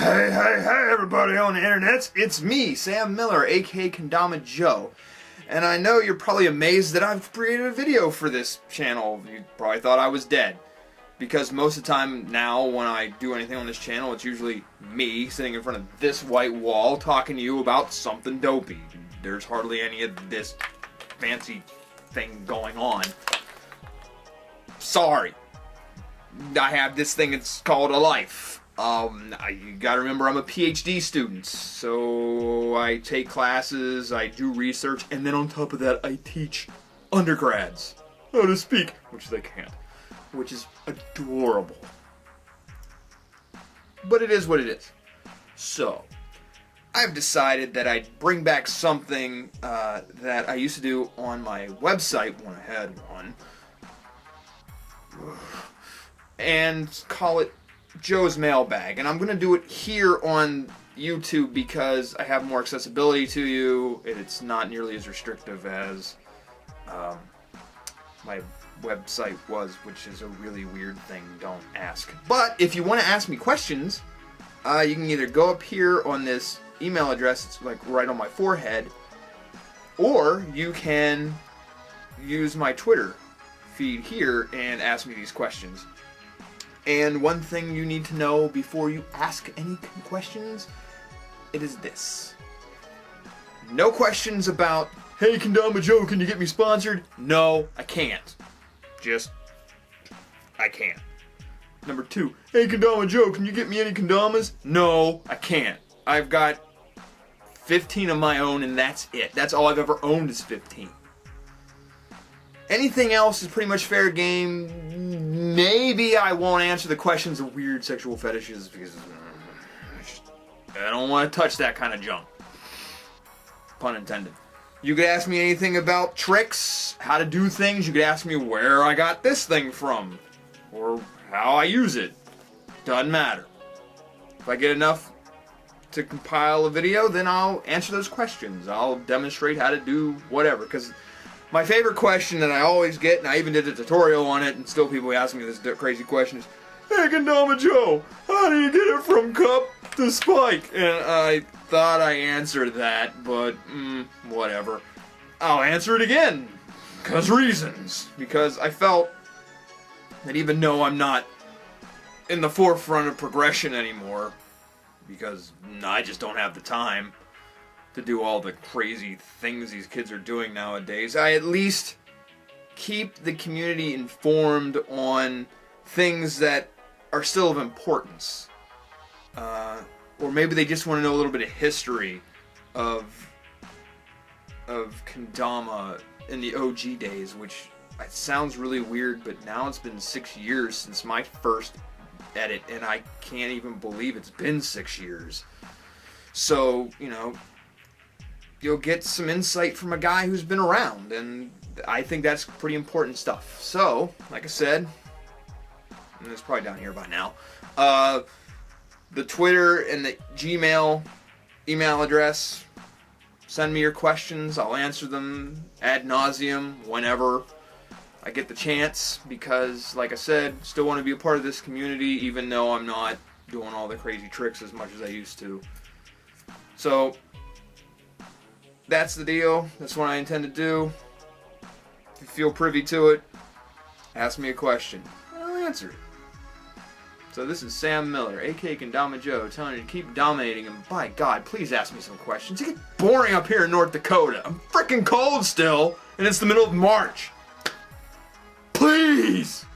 Hey, everybody on the internet. It's me, Sam Miller, aka Kendama Joe. And I know you're probably amazed that I've created a video for this channel. You probably thought I was dead. Because most of the time now, when I do anything on this channel, it's usually me sitting in front of this white wall talking to you about something dopey. There's hardly any of this fancy thing going on. Sorry. I have this thing, it's called a life. You gotta remember I'm a PhD student, so I take classes, I do research, and then on top of that I teach undergrads how to speak, which they can't, which is adorable. But it is what it is. So, I've decided that I'd bring back something that I used to do on my website when I had one, and call it Joe's Mailbag. And I'm going to do it here on YouTube because I have more accessibility to you. It's not nearly as restrictive as my website was, which is a really weird thing, don't ask. But if you want to ask me questions, you can either go up here on this email address, it's like right on my forehead, or you can use my Twitter feed here and ask me these questions. And one thing you need to know before you ask any questions, it is this. No questions about, hey Kendama Joe, can you get me sponsored? No, I can't. I can't. Number 2, hey Kendama Joe, can you get me any kendamas? No, I can't. I've got 15 of my own and that's it. That's all I've ever owned is 15. Anything else is pretty much fair game. Maybe I won't answer the questions of weird sexual fetishes because I don't want to touch that kind of junk. Pun intended. You could ask me anything about tricks, how to do things. You could ask me where I got this thing from, or how I use it. Doesn't matter. If I get enough to compile a video, then I'll answer those questions. I'll demonstrate how to do whatever, because my favorite question that I always get, and I even did a tutorial on it, and still people ask me this crazy question is, hey Kendama Joe, how do you get it from cup to spike? And I thought I answered that, but whatever. I'll answer it again, because reasons. Because I felt that even though I'm not in the forefront of progression anymore, because I just don't have the time to do all the crazy things these kids are doing nowadays, I at least keep the community informed on things that are still of importance. Or maybe they just want to know a little bit of history of Kendama in the OG days, which it sounds really weird, but now it's been 6 years since my first edit, and I can't even believe it's been 6 years. So, you know, you'll get some insight from a guy who's been around, and I think that's pretty important stuff. So, like I said, and it's probably down here by now, the Twitter and the Gmail email address, send me your questions, I'll answer them ad nauseum whenever I get the chance, because, like I said, still want to be a part of this community, even though I'm not doing all the crazy tricks as much as I used to. So, that's the deal. That's what I intend to do. If you feel privy to it, ask me a question, and I'll answer it. So this is Sam Miller, aka Kendama Joe, telling you to keep dominating, and by God, please ask me some questions. It gets boring up here in North Dakota. I'm freaking cold still, and it's the middle of March. Please!